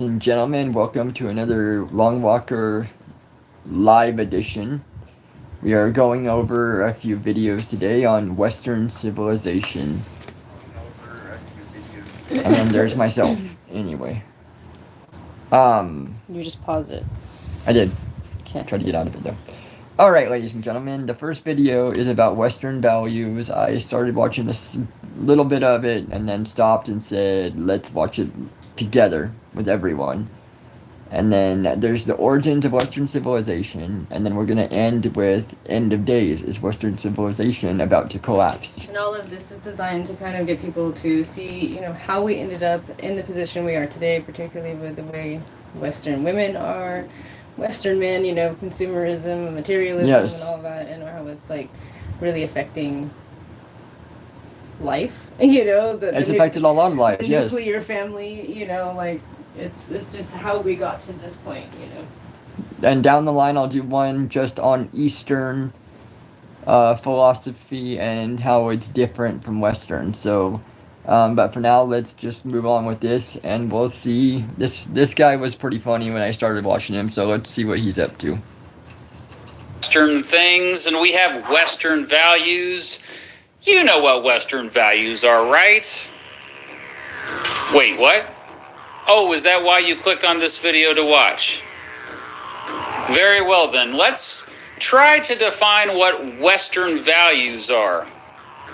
And gentlemen, welcome to another Long Walker live edition. We are going over a few videos today on Western civilization. And then there's myself, anyway. You just pause it. I did. Okay. Try to get out of it though. Alright, ladies and gentlemen, the first video is about Western values. I started watching this little bit of it and then stopped and said, let's watch it together with everyone. And then there's the origins of Western civilization, and then we're going to end with end of days. Is Western civilization about to collapse? And all of this is designed to kind of get people to see, how we ended up in the position we are today, particularly with the way Western women are, Western men, consumerism, materialism, Yes. and all that, and how it's like really affecting life. It's affected a lot of lives. The Yes. nuclear family. It's just how we got to this point. And down the line, I'll do one just on Eastern philosophy and how it's different from Western. So, but for now, let's just move on with this, and we'll see. This guy was pretty funny when I started watching him, so let's see what he's up to. Western things, and we have Western values. You know what Western values are, right? Wait, what? Oh, is that why you clicked on this video to watch? Very well then, let's try to define what Western values are.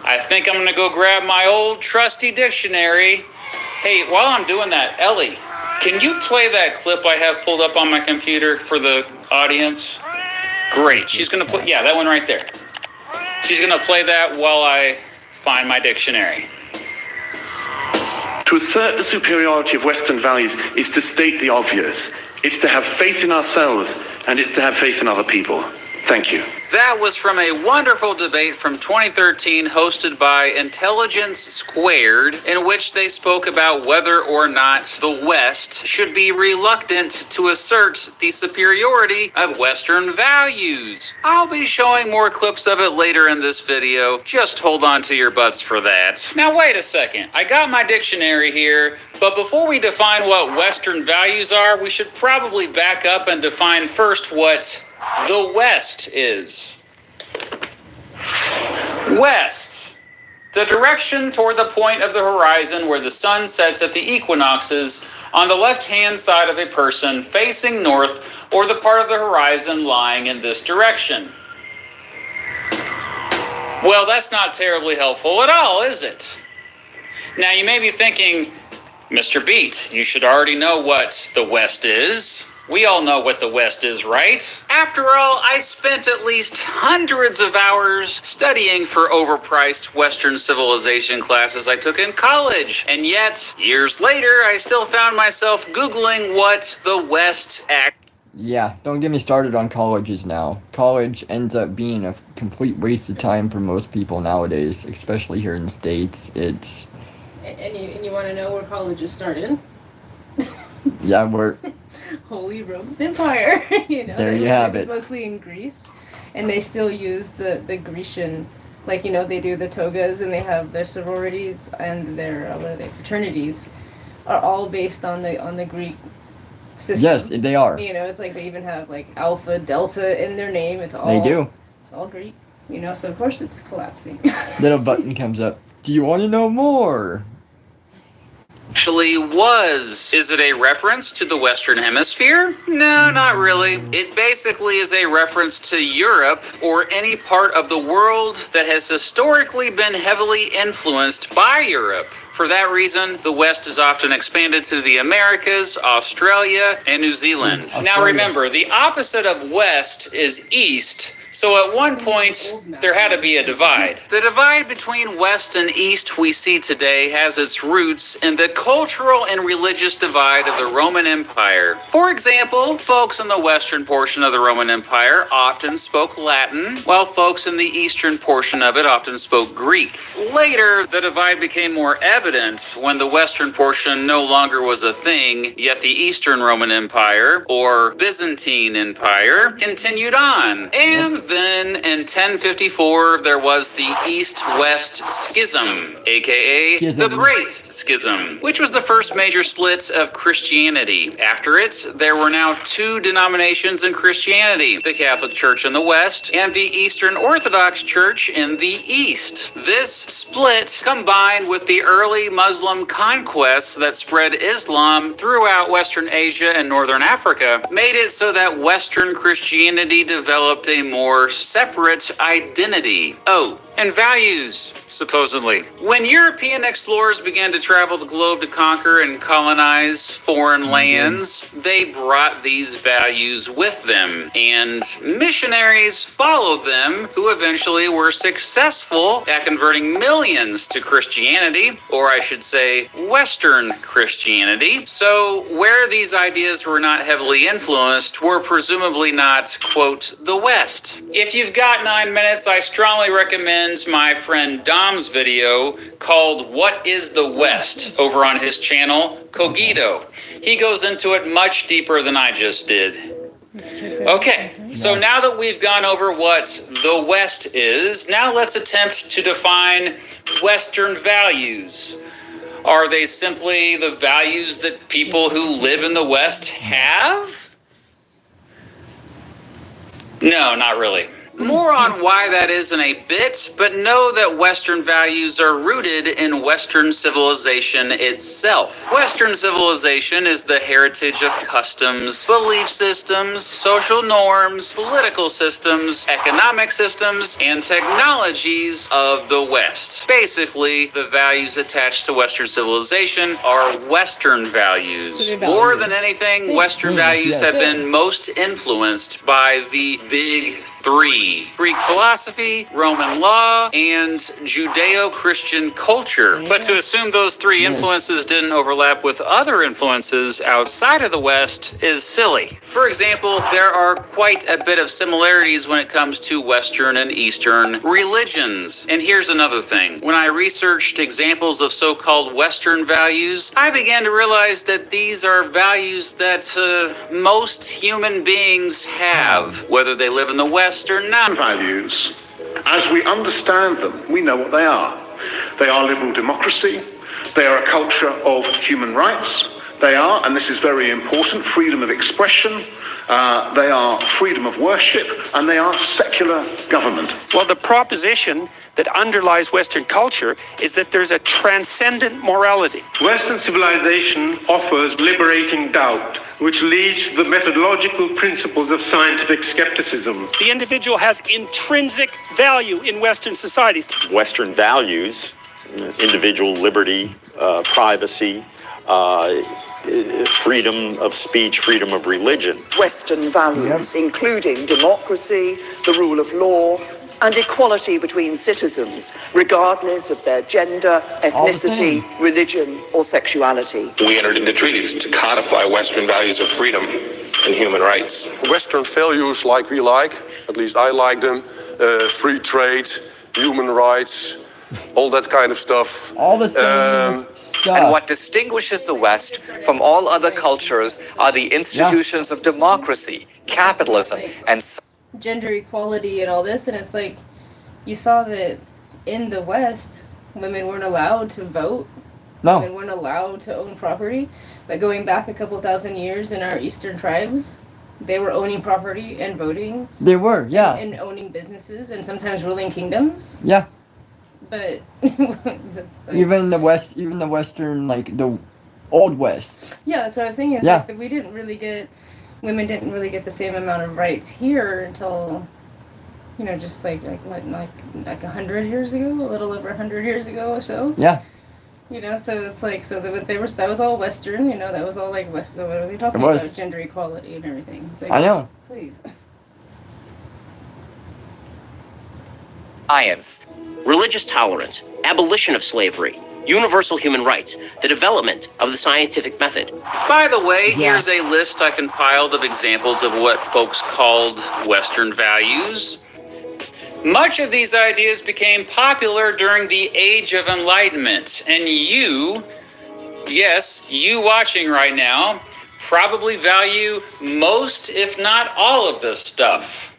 I think I'm going to go grab my old trusty dictionary. Hey, while I'm doing that, Ellie, can you play that clip I have pulled up on my computer for the audience? Great, she's going to play, yeah, that one right there. She's going to play that while I find my dictionary. To assert the superiority of Western values is to state the obvious. It's to have faith in ourselves, and it's to have faith in other people. Thank you. That was from a wonderful debate from 2013 hosted by Intelligence Squared, in which they spoke about whether or not the West should be reluctant to assert the superiority of Western values. I'll be showing more clips of it later in this video. Just hold on to your butts for that. Now wait a second. I got my dictionary here, but before we define what Western values are, we should probably back up and define first what the West is. West, the direction toward the point of the horizon where the sun sets at the equinoxes on the left-hand side of a person facing north, or the part of the horizon lying in this direction. Well, that's not terribly helpful at all, is it? Now, you may be thinking, Mr. Beat, you should already know what the West is. We all know what the West is, right? After all, I spent at least hundreds of hours studying for overpriced Western civilization classes I took in college. And yet, years later, I still found myself Googling what the West Yeah, don't get me started on colleges now. College ends up being a complete waste of time for most people nowadays, especially here in the States. It's... And you want to know where colleges started? Yeah, we're... Holy Roman Empire. There you have it. Mostly in Greece, and they still use the Grecian, they do the togas and they have their sororities and their fraternities, are all based on the Greek system. Yes, they are. It's like they even have Alpha, Delta in their name. It's all They do. It's all Greek. So of course it's collapsing. Little button comes up. Do you want to know more? actually was. Is it a reference to the Western Hemisphere? No, not really. It basically is a reference to Europe or any part of the world that has historically been heavily influenced by Europe. For that reason, the West is often expanded to the Americas, Australia, and New Zealand. Now remember, the opposite of West is East. So at one point, there had to be a divide. The divide between West and East we see today has its roots in the cultural and religious divide of the Roman Empire. For example, folks in the western portion of the Roman Empire often spoke Latin, while folks in the eastern portion of it often spoke Greek. Later, the divide became more evident when the western portion no longer was a thing, yet the Eastern Roman Empire, or Byzantine Empire, continued on. And then in 1054, there was the East-West Schism, aka the Great Schism, which was the first major split of Christianity. After it, there were now two denominations in Christianity, the Catholic Church in the West and the Eastern Orthodox Church in the East. This split, combined with the early Muslim conquests that spread Islam throughout Western Asia and Northern Africa, made it so that Western Christianity developed a more separate identity. Oh, and values, supposedly. When European explorers began to travel the globe to conquer and colonize foreign lands, they brought these values with them, and missionaries followed them, who eventually were successful at converting millions to Christianity, or I should say, Western Christianity. So, where these ideas were not heavily influenced were presumably not, quote, the West. If you've got 9 minutes, I strongly recommend my friend Dom's video called What is the West over on his channel, Cogito. He goes into it much deeper than I just did. Okay, so now that we've gone over what the West is, now let's attempt to define Western values. Are they simply the values that people who live in the West have? No, not really. More on why that is in a bit, but know that Western values are rooted in Western civilization itself. Western civilization is the heritage of customs, belief systems, social norms, political systems, economic systems, and technologies of the West. Basically, the values attached to Western civilization are Western values. More than anything, Western values have been most influenced by the big three: Greek philosophy, Roman law, and Judeo-Christian culture. But to assume those three influences didn't overlap with other influences outside of the West is silly. For example, there are quite a bit of similarities when it comes to Western and Eastern religions. And here's another thing. When I researched examples of so-called Western values, I began to realize that these are values that most human beings have, whether they live in the West or not. Values, as we understand them, we know what they are. They are liberal democracy. They are a culture of human rights. They are, and this is very important, freedom of expression. They are freedom of worship, and they are secular government. Well, the proposition that underlies Western culture is that there's a transcendent morality. Western civilization offers liberating doubt, which leads to the methodological principles of scientific skepticism. The individual has intrinsic value in Western societies. Western values, individual liberty, privacy, freedom of speech, freedom of religion. Western values, including democracy, the rule of law, and equality between citizens, regardless of their gender, ethnicity, religion, or sexuality. We entered into treaties to codify Western values of freedom and human rights. Western values like we like, at least I like them, free trade, human rights, all that kind of stuff. All the same stuff. And what distinguishes the West from all other cultures are the institutions of democracy, capitalism, and gender equality and all this, and it's like you saw that in the West, women weren't allowed to vote. No. Women weren't allowed to own property. But going back a couple thousand years in our eastern tribes, they were owning property and voting. They were, yeah. And owning businesses and sometimes ruling kingdoms. Yeah. But that's like, even the Western, like the Old West. Yeah, that's what I was thinking. It's like we didn't really get. Women didn't really get the same amount of rights here until, just like 100 years ago, a little over 100 years ago or so. Yeah. So it's like that was all Western. That was all like West. What are we talking about? Gender equality and everything. It's like, I know. Please. Science, religious tolerance, abolition of slavery, universal human rights, the development of the scientific method. By the way, here's a list I compiled of examples of what folks called Western values. Much of these ideas became popular during the Age of Enlightenment, and you watching right now, probably value most, if not all of this stuff.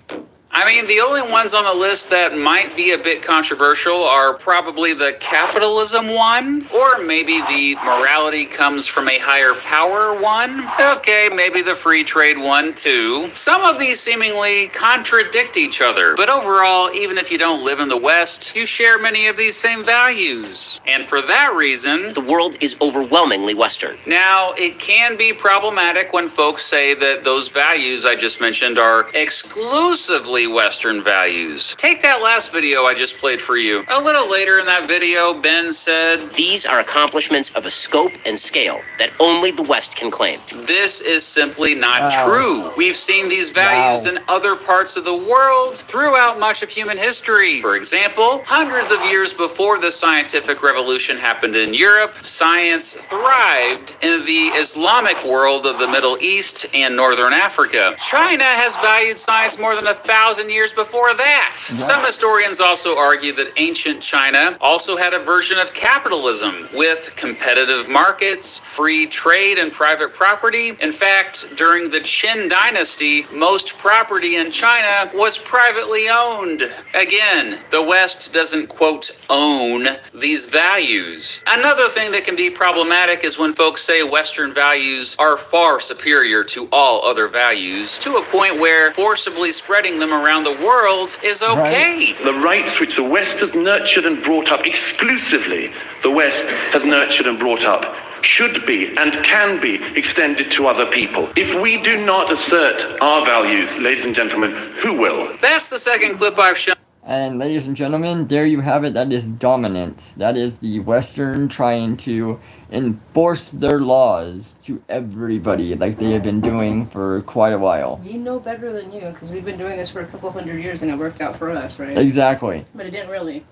I mean, the only ones on the list that might be a bit controversial are probably the capitalism one, or maybe the morality comes from a higher power one. Okay, maybe the free trade one too. Some of these seemingly contradict each other, but overall, even if you don't live in the West, you share many of these same values. And for that reason, The world is overwhelmingly Western. now, it can be problematic when folks say that those values I just mentioned are exclusively Western values. Take that last video I just played for you. A little later in that video, Ben said, These are accomplishments of a scope and scale that only the West can claim. this is simply not Wow. true. We've seen these values Wow. in other parts of the world throughout much of human history. For example, hundreds of years before the scientific revolution happened in Europe, science thrived in the Islamic world of the Middle East and Northern Africa. China has valued science more than 1,000 years before that. Some historians also argue that ancient China also had a version of capitalism with competitive markets, free trade, and private property. In fact, during the Qin dynasty, most property in China was privately owned. Again, the West doesn't, quote, own these values. Another thing that can be problematic is when folks say Western values are far superior to all other values, to a point where forcibly spreading them around the world is okay. The rights which the West has nurtured and brought up exclusively, the West has nurtured and brought up, should be and can be extended to other people. If we do not assert our values, ladies and gentlemen, who will? That's the second clip I've shown. And ladies and gentlemen, there you have it. That is dominance. That is the Western trying to enforce their laws to everybody, like they have been doing for quite a while. We know better than you, because we've been doing this for a couple hundred years and it worked out for us, right? Exactly. But it didn't really.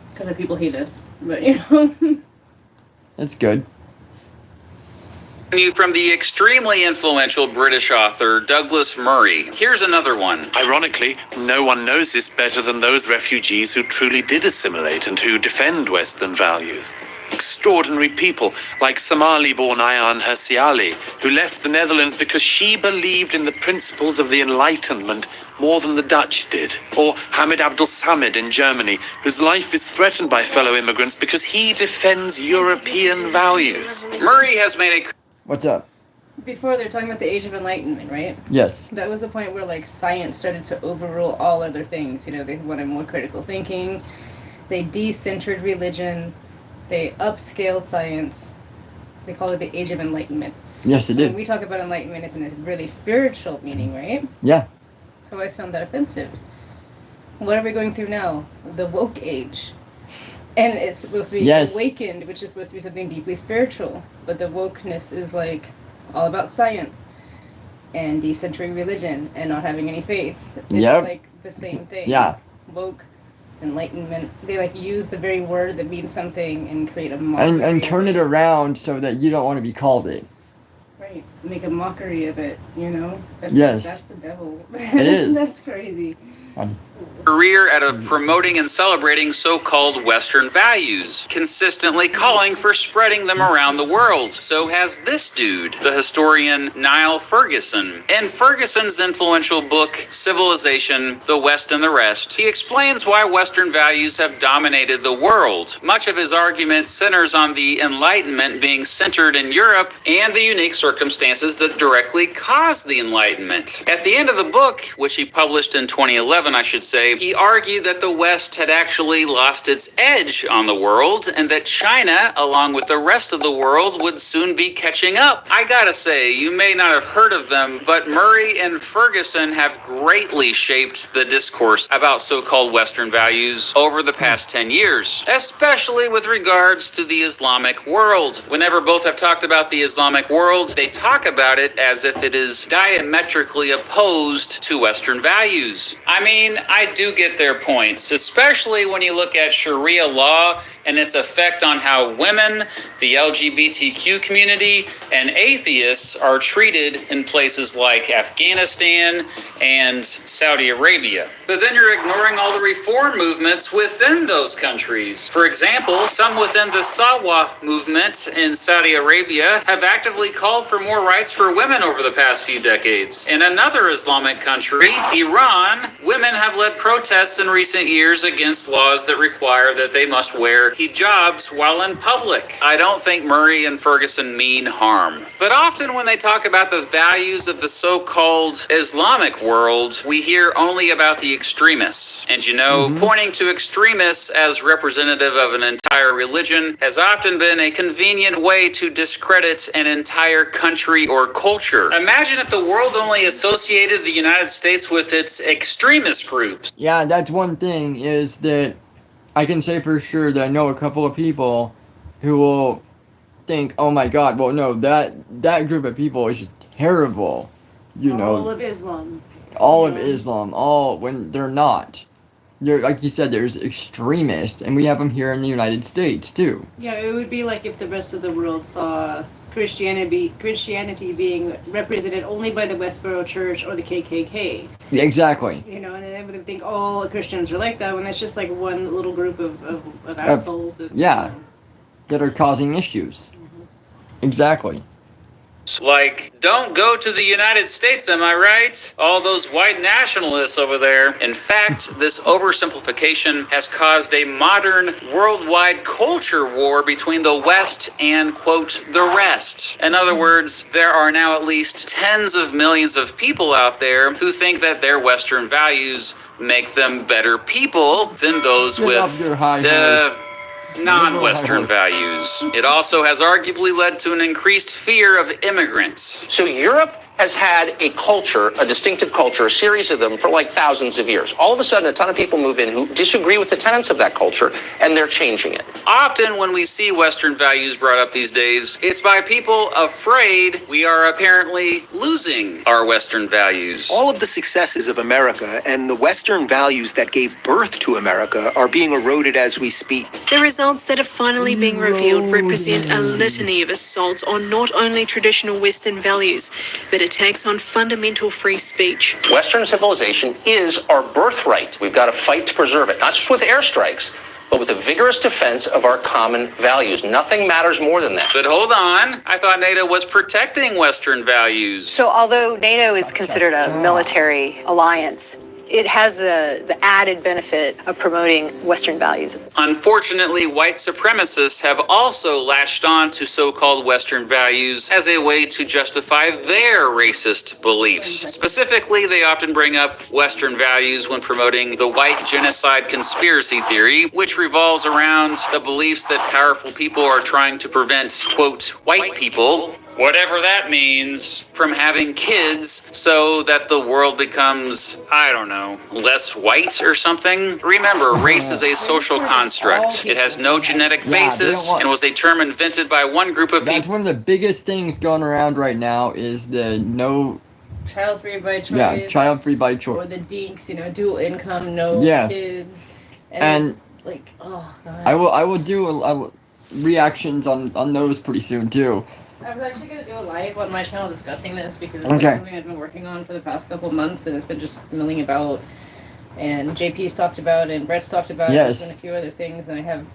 Because our people hate us. But, you know. It's good. You from the extremely influential British author Douglas Murray. Here's another one. Ironically, no one knows this better than those refugees who truly did assimilate and who defend Western values. Extraordinary people like Somali-born Ayaan Hirsi Ali, who left the Netherlands because she believed in the principles of the Enlightenment more than the Dutch did. Or Hamid Abdul Samid in Germany, whose life is threatened by fellow immigrants because he defends European values. Murray has made a... What's up? Before they were talking about the Age of Enlightenment, right? Yes. That was the point where like science started to overrule all other things. You know, they wanted more critical thinking. They decentered religion. They upscaled science. They call it the Age of Enlightenment. Yes, it did. When we talk about enlightenment, it's in a really spiritual meaning, right? Yeah. So I always found that offensive. What are we going through now? The woke age. And it's supposed to be awakened, which is supposed to be something deeply spiritual. But the wokeness is like all about science and decentering religion and not having any faith. It's like the same thing. Yeah. Woke, enlightenment. They like use the very word that means something and create a mockery. And turn it around so that you don't want to be called it. Right. Make a mockery of it, you know? That's the devil. It is. That's crazy. Career out of promoting and celebrating so-called Western values, consistently calling for spreading them around the world. So has this dude, the historian Niall Ferguson. In Ferguson's influential book, Civilization, the West and the Rest, he explains why Western values have dominated the world. Much of his argument centers on the Enlightenment being centered in Europe and the unique circumstances that directly caused the Enlightenment. At the end of the book, which he published in 2011, I should say, he argued that the West had actually lost its edge on the world and that China, along with the rest of the world, would soon be catching up. I gotta say, you may not have heard of them, but Murray and Ferguson have greatly shaped the discourse about so-called Western values over the past 10 years, especially with regards to the Islamic world. Whenever both have talked about the Islamic world, they talk about it as if it is diametrically opposed to Western values. I mean, mean, I do get their points, especially when you look at Sharia law and its effect on how women, the LGBTQ community, and atheists are treated in places like Afghanistan and Saudi Arabia. But then you're ignoring all the reform movements within those countries. For example, some within the Sawa movement in Saudi Arabia have actively called for more rights for women over the past few decades. In another Islamic country, Iran, women have led protests in recent years against laws that require that they must wear hijabs while in public. I don't think Murray and Ferguson mean harm. But often when they talk about the values of the so-called Islamic world, we hear only about the extremists. And you know, pointing to extremists as representative of an entire religion has often been a convenient way to discredit an entire country or culture. Imagine if the world only associated the United States with its extremist groups. Yeah, that's one thing, is that I can say for sure that I know a couple of people who will think, oh my god, well no, that group of people is just terrible. You know, all of Islam. All of Islam, when they're not. Like you said, there's extremists, and we have them here in the United States too. Yeah, it would be like if the rest of the world saw Christianity being represented only by the Westboro Church or the KKK. Yeah, exactly. You know, and they would think all Christians are like that, when it's just like one little group of assholes that's... that are causing issues. Exactly. Like, don't go to the United States, am I right? All those white nationalists over there. In fact, this oversimplification has caused a modern worldwide culture war between the West and, quote, the rest. In other words, there are now at least tens of millions of people out there who think that their Western values make them better people than those with the non-Western values. It also has arguably led to an increased fear of immigrants. So Europe has had a culture, a distinctive culture, a series of them for like thousands of years. All of a sudden, a ton of people move in who disagree with the tenets of that culture, and they're changing it. Often when we see Western values brought up these days, it's by people afraid we are apparently losing our Western values. All of the successes of America and the Western values that gave birth to America are being eroded as we speak. The results that are finally being revealed represent a litany of assaults on not only traditional Western values, but attacks on fundamental free speech. Western civilization is our birthright. We've got to fight to preserve it, not just with airstrikes, but with a vigorous defense of our common values. Nothing matters more than that. But hold on, I thought NATO was protecting Western values. So although NATO is considered a military alliance, it has the added benefit of promoting Western values. Unfortunately, white supremacists have also latched on to so-called Western values as a way to justify their racist beliefs. Specifically, they often bring up Western values when promoting the white genocide conspiracy theory, which revolves around the beliefs that powerful people are trying to prevent, quote, white people, whatever that means, from having kids so that the world becomes, I don't know, less white or something. Remember, race is a social construct. It has no genetic basis and was a term invented by one group of people. That's one of the biggest things going around right now, is the no... Child-free by choice. Yeah, child-free by choice. Or the dinks, dual income, no kids. And like, oh god. I will do reactions on those pretty soon too. I was actually going to do a live on my channel discussing this because it's something I've been working on for the past couple months, and it's been just milling about. And JP's talked about, and Brett's talked about, and a few other things, and I have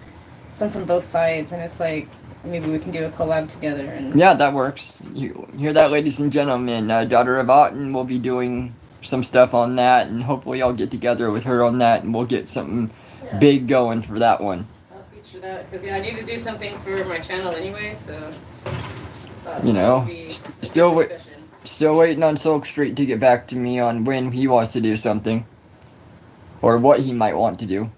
some from both sides, and it's like, maybe we can do a collab together. And yeah, that works. You hear that, ladies and gentlemen? Daughter of Otten will be doing some stuff on that, and hopefully I'll get together with her on that, and we'll get something big going for that one. I'll feature that, because I need to do something for my channel anyway, so... still waiting on Silk Street to get back to me on when he wants to do something. Or what he might want to do.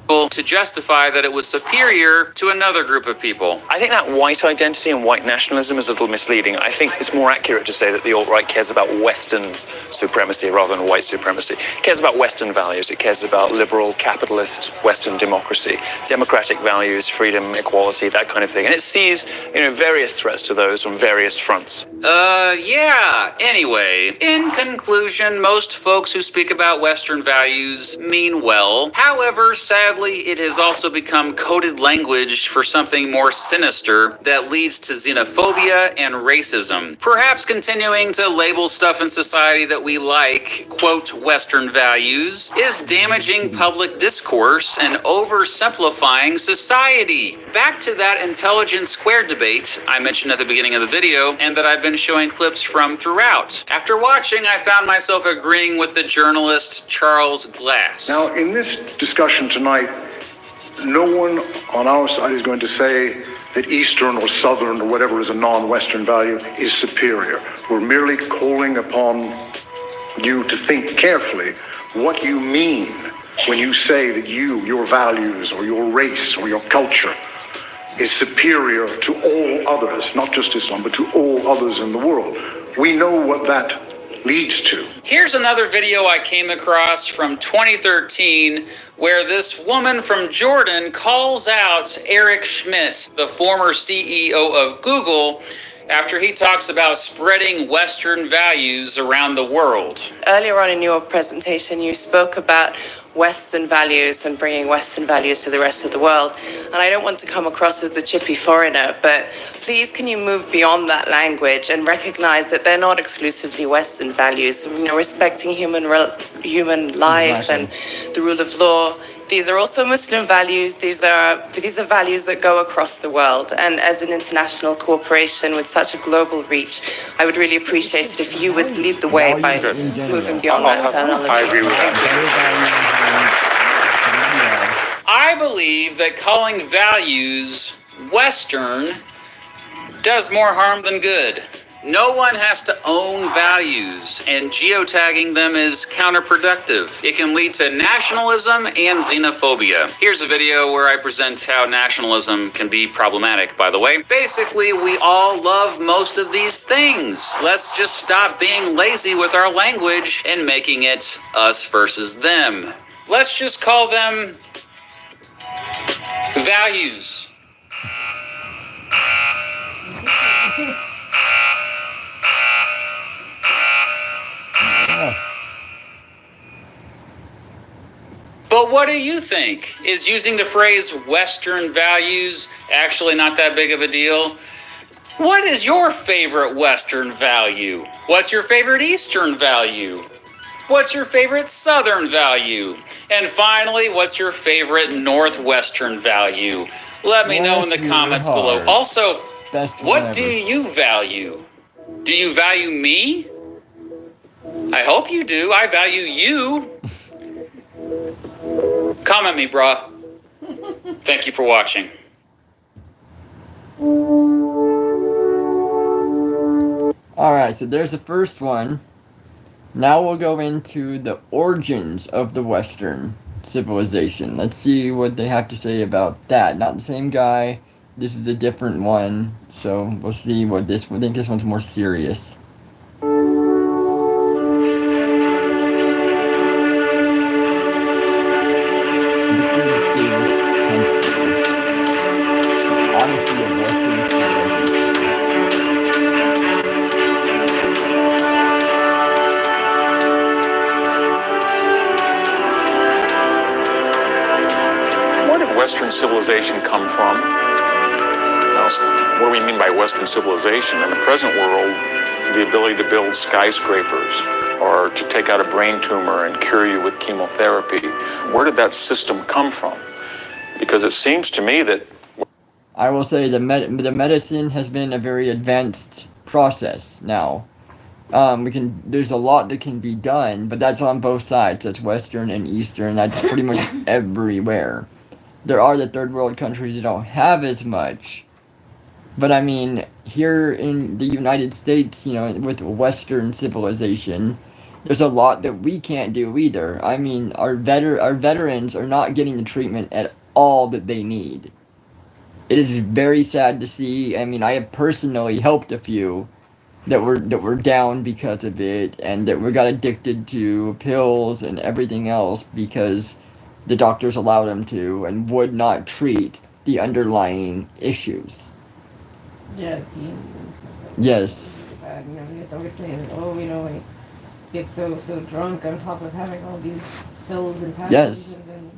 To to justify that it was superior to another group of people. I think that white identity and white nationalism is a little misleading. I think it's more accurate to say that the alt-right cares about Western supremacy rather than white supremacy. It cares about Western values. It cares about liberal, capitalist, Western democracy, democratic values, freedom, equality, that kind of thing. And it sees, various threats to those on various fronts. Yeah. Anyway, in conclusion, most folks who speak about Western values mean well. However, sadly, it has also become coded language for something more sinister that leads to xenophobia and racism. Perhaps continuing to label stuff in society that we like, quote, Western values, is damaging public discourse and oversimplifying society. Back to that intelligence squared debate I mentioned at the beginning of the video, and that I've been showing clips from throughout. After watching, I found myself agreeing with the journalist Charles Glass. Now, in this discussion tonight, no one on our side is going to say that Eastern or Southern or whatever is a non-Western value is superior. We're merely calling upon you to think carefully what you mean when you say that your values or your race or your culture is superior to all others, not just Islam, but to all others in the world. We know what that leads to. Here's another video I came across from 2013 where this woman from Jordan calls out Eric Schmidt, the former CEO of Google, after he talks about spreading Western values around the world. Earlier on in your presentation, you spoke about Western values and bringing Western values to the rest of the world. And I don't want to come across as the chippy foreigner, but please can you move beyond that language and recognize that they're not exclusively Western values. Respecting human life and the rule of law. These are also Muslim values. These are values that go across the world. And as an international corporation with such a global reach, I would really appreciate it if you would lead the way by moving beyond that terminology. I agree with that. I believe that calling values Western does more harm than good. No one has to own values, and geotagging them is counterproductive. It can lead to nationalism and xenophobia. Here's a video where I present how nationalism can be problematic, by the way. Basically, we all love most of these things. Let's just stop being lazy with our language and making it us versus them. Let's just call them values. But what do you think? Is using the phrase Western values actually not that big of a deal? What is your favorite Western value? What's your favorite Eastern value? What's your favorite Southern value? And finally, what's your favorite Northwestern value? Let me know in the comments below. Also, what do you value? Do you value me? I hope you do. I value you. Comment me, brah. Thank you for watching. Alright, so there's the first one. Now we'll go into the origins of the Western civilization. Let's see what they have to say about that. Not the same guy. This is a different one. So we'll see what this one. I think this one's more serious. Odyssey of Western civilization. Where did Western civilization come from? Now, what do we mean by Western civilization? In the present world, the ability to build skyscrapers or to take out a brain tumor and cure you with chemotherapy. Where did that system come from? Because it seems to me that I will say the medicine has been a very advanced process now. There's a lot that can be done, but that's on both sides. That's Western and Eastern. That's pretty much everywhere. There are the third world countries that don't have as much. But I mean, here in the United States, with Western civilization, there's a lot that we can't do either. I mean, our veterans are not getting the treatment at all that they need. It is very sad to see. I mean, I have personally helped a few that were down because of it, and that we got addicted to pills and everything else because the doctors allowed them to and would not treat the underlying issues. Yeah, Dean and stuff like Yes. that. You know, he's always saying, oh, you know, like, gets so drunk on top of having all these pills and patches, Yes. and then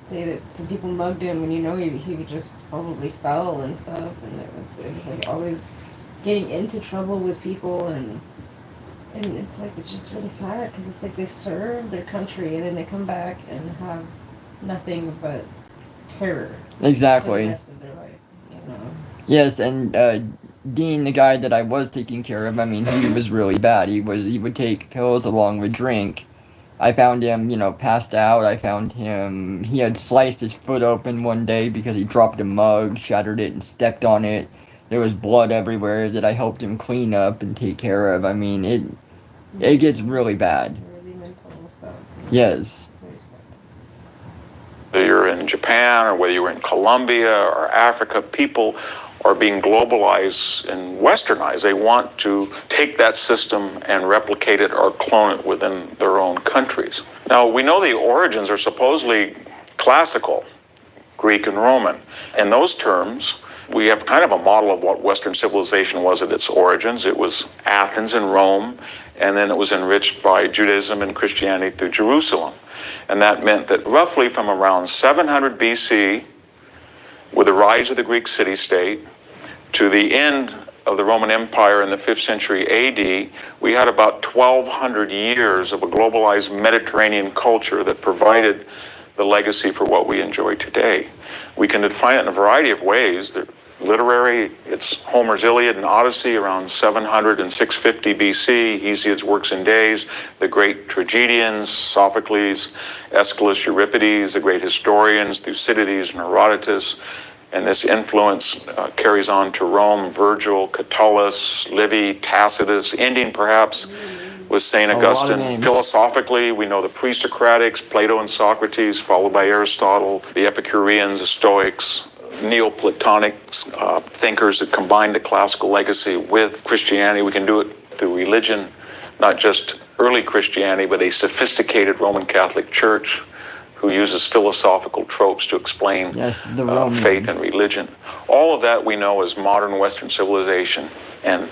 say that some people mugged him, and you know, he just probably fell and stuff, and it was like always getting into trouble with people, and it's like, it's just really sad because it's like they serve their country and then they come back and have nothing but terror Exactly. for the rest of their life, you know. Yes, and Dean, the guy that I was taking care of, I mean, he was really bad. He would take pills along with drink. I found him, you know, passed out. I found him, he had sliced his foot open one day because he dropped a mug, shattered it, and stepped on it. There was blood everywhere that I helped him clean up and take care of. I mean, it gets really bad. Really mental stuff. Yes. Whether you're in Japan or whether you're in Colombia or Africa, people are being globalized and westernized. They want to take that system and replicate it or clone it within their own countries. Now, we know the origins are supposedly classical, Greek and Roman. In those terms, we have kind of a model of what Western civilization was at its origins. It was Athens and Rome, and then it was enriched by Judaism and Christianity through Jerusalem. And that meant that roughly from around 700 BC, with the rise of the Greek city-state, to the end of the Roman Empire in the 5th century AD, we had about 1,200 years of a globalized Mediterranean culture that provided the legacy for what we enjoy today. We can define it in a variety of ways. Literary, it's Homer's Iliad and Odyssey around 700 and 650 BC, Hesiod's works and days, the great tragedians, Sophocles, Aeschylus, Euripides, the great historians, Thucydides and Herodotus, and this influence carries on to Rome, Virgil, Catullus, Livy, Tacitus, ending perhaps with St. Augustine. Philosophically, we know the pre-Socratics, Plato and Socrates, followed by Aristotle, the Epicureans, the Stoics, Neoplatonic thinkers that combined the classical legacy with Christianity. We can do it through religion, not just early Christianity, but a sophisticated Roman Catholic Church who uses philosophical tropes to explain faith and religion. All of that we know as modern Western civilization and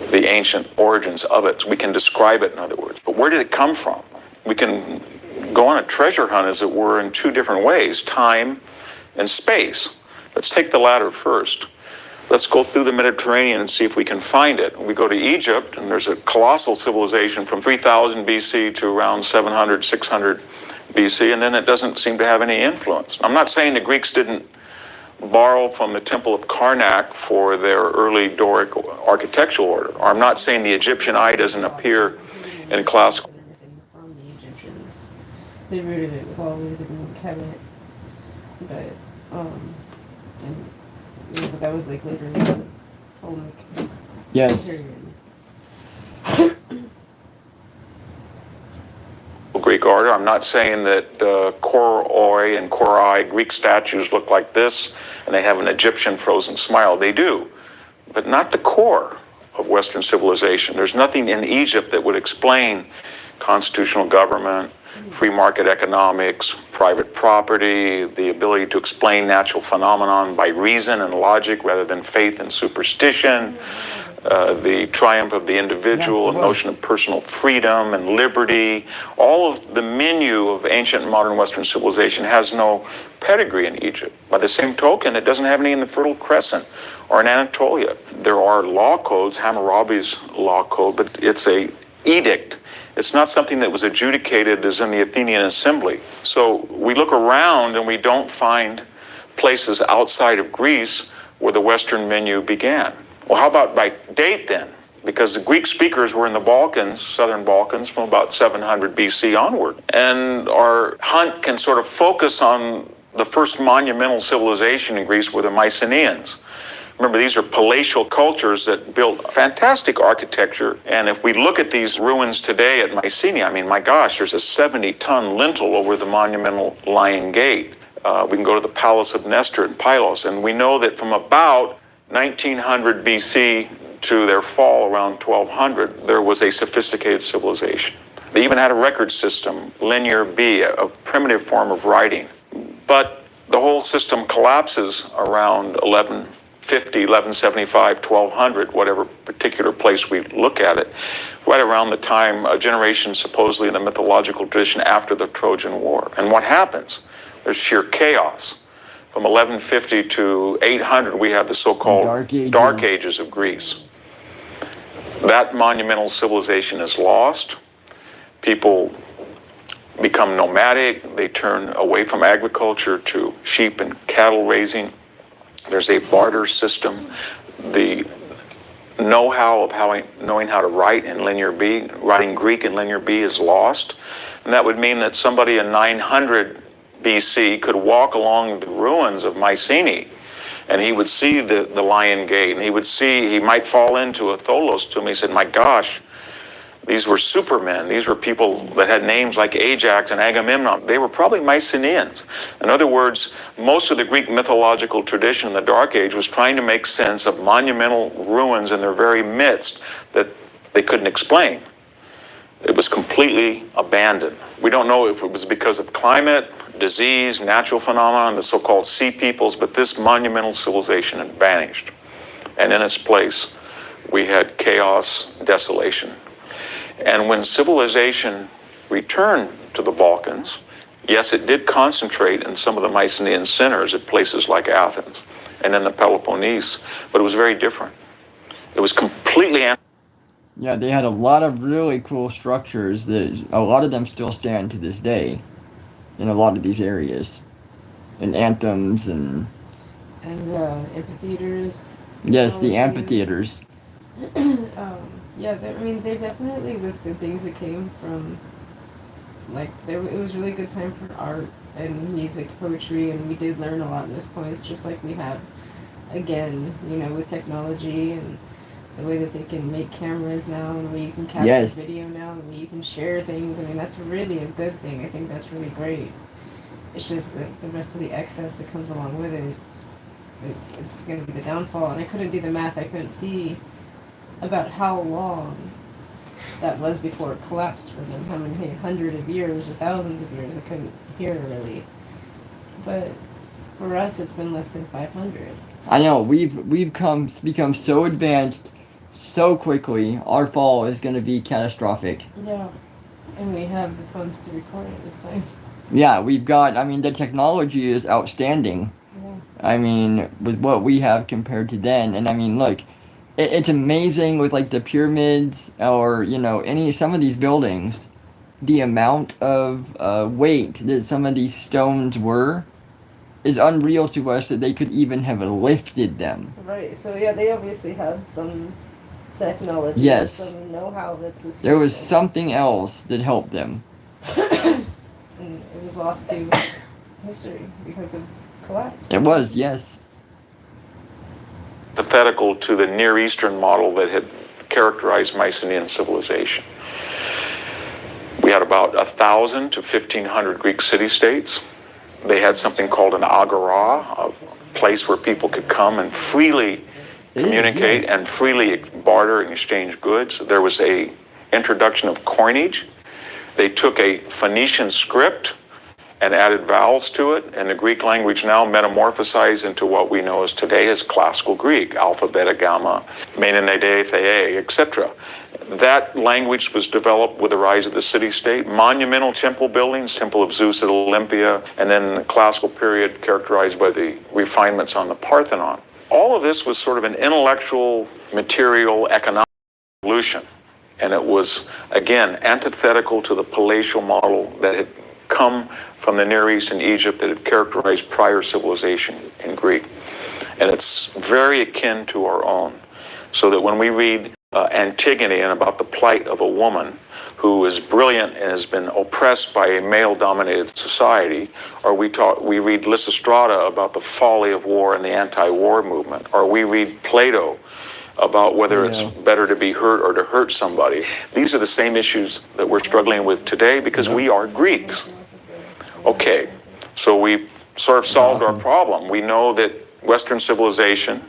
the ancient origins of it. So we can describe it, in other words. But where did it come from? We can go on a treasure hunt, as it were, in two different ways, time and space. Let's take the latter first. Let's go through the Mediterranean and see if we can find it. We go to Egypt, and there's a colossal civilization from 3000 BC to around 700, 600 BC, and then it doesn't seem to have any influence. I'm not saying the Greeks didn't borrow from the Temple of Karnak for their early Doric architectural order, or I'm not saying the Egyptian eye doesn't appear in classical. From the Egyptians, the root of it was always in Kemet, but but that was like later in the Ptolemaic Yes. period. Greek art. I'm not saying that Koroi and Korai Greek statues look like this and they have an Egyptian frozen smile. They do, but not the core of Western civilization. There's nothing in Egypt that would explain constitutional government, free market economics, private property, the ability to explain natural phenomenon by reason and logic rather than faith and superstition, the triumph of the individual, a notion of personal freedom and liberty. All of the menu of ancient and modern Western civilization has no pedigree in Egypt. By the same token, it doesn't have any in the Fertile Crescent or in Anatolia. There are law codes, Hammurabi's law code, but it's a edict. It's not something that was adjudicated as in the Athenian assembly. So we look around and we don't find places outside of Greece where the Western menu began. Well, how about by date then? Because the Greek speakers were in the Balkans, southern Balkans, from about 700 BC onward. And our hunt can sort of focus on the first monumental civilization in Greece were the Mycenaeans. Remember, these are palatial cultures that built fantastic architecture. And if we look at these ruins today at Mycenae, I mean, my gosh, there's a 70-ton lintel over the monumental Lion Gate. We can go to the Palace of Nestor in Pylos, and we know that from about 1900 BC to their fall around 1200, there was a sophisticated civilization. They even had a record system, linear B, a primitive form of writing. But the whole system collapses around 1150, 1175, 1200, whatever particular place we look at it, right around the time, a generation supposedly in the mythological tradition after the Trojan War. And what happens? There's sheer chaos. From 1150 to 800, we have the so-called Dark Ages of Greece. That monumental civilization is lost. People become nomadic. They turn away from agriculture to sheep and cattle raising. There's a barter system. The know-how of knowing how to write in linear B, writing Greek in linear B, is lost. And that would mean that somebody in 900 BC could walk along the ruins of Mycenae, and he would see the Lion Gate, and he might fall into a Tholos tomb. He said, my gosh, these were supermen. These were people that had names like Ajax and Agamemnon. They were probably Mycenaeans. In other words, most of the Greek mythological tradition in the Dark Age was trying to make sense of monumental ruins in their very midst that they couldn't explain. It was completely abandoned. We don't know if it was because of climate, disease, natural phenomena, the so-called sea peoples, but this monumental civilization had vanished. And in its place, we had chaos, desolation. And when civilization returned to the Balkans, yes, it did concentrate in some of the Mycenaean centers at places like Athens and in the Peloponnese, but it was very different. It was completely... Yeah, they had a lot of really cool structures that a lot of them still stand to this day in a lot of these areas. And anthems and amphitheaters. Yes, the amphitheaters. Yeah, there definitely was good things that came from, it was really good time for art and music, poetry, and we did learn a lot in those points, just like we have, again, with technology and the way that they can make cameras now, and the way you can capture video now, and the way you can share things. That's really a good thing. I think that's really great. It's just that the rest of the excess that comes along with it, it's going to be the downfall. And I couldn't do the math. I couldn't see about how long that was before it collapsed for them. How many hundred of years or thousands of years? I couldn't hear really. But for us, it's been less than 500. I know we've become so advanced so quickly. Our fall is going to be catastrophic. Yeah, and we have the funds to record it this time. Yeah, we've got. The technology is outstanding. Yeah. With what we have compared to then, and look. It's amazing with the pyramids or some of these buildings, the amount of weight that some of these stones were is unreal to us that they could even have lifted them. Right. So yeah, they obviously had some technology. Yes. Some know-how that's. There was something else that helped them. And it was lost to history because of collapse. It was, yes. Antithetical to the Near Eastern model that had characterized Mycenaean civilization. We had about 1,000 to 1,500 Greek city-states. They had something called an agora, a place where people could come and freely communicate and freely barter and exchange goods. There was a introduction of coinage. They took a Phoenician script and added vowels to it, and the Greek language now metamorphosized into what we know as today as classical Greek, alpha, beta, gamma, menenede, theae, etc. That language was developed with the rise of the city-state, monumental temple buildings, Temple of Zeus at Olympia, and then the classical period characterized by the refinements on the Parthenon. All of this was sort of an intellectual, material, economic revolution, and it was, again, antithetical to the palatial model that had come from the Near East and Egypt that had characterized prior civilization in Greek. And it's very akin to our own. So that when we read Antigone and about the plight of a woman who is brilliant and has been oppressed by a male-dominated society, or we read Lysistrata about the folly of war and the anti-war movement, or we read Plato about whether it's better to be hurt or to hurt somebody. These are the same issues that we're struggling with today because we are Greeks. Okay, so we've sort of solved our problem. We know that Western civilization,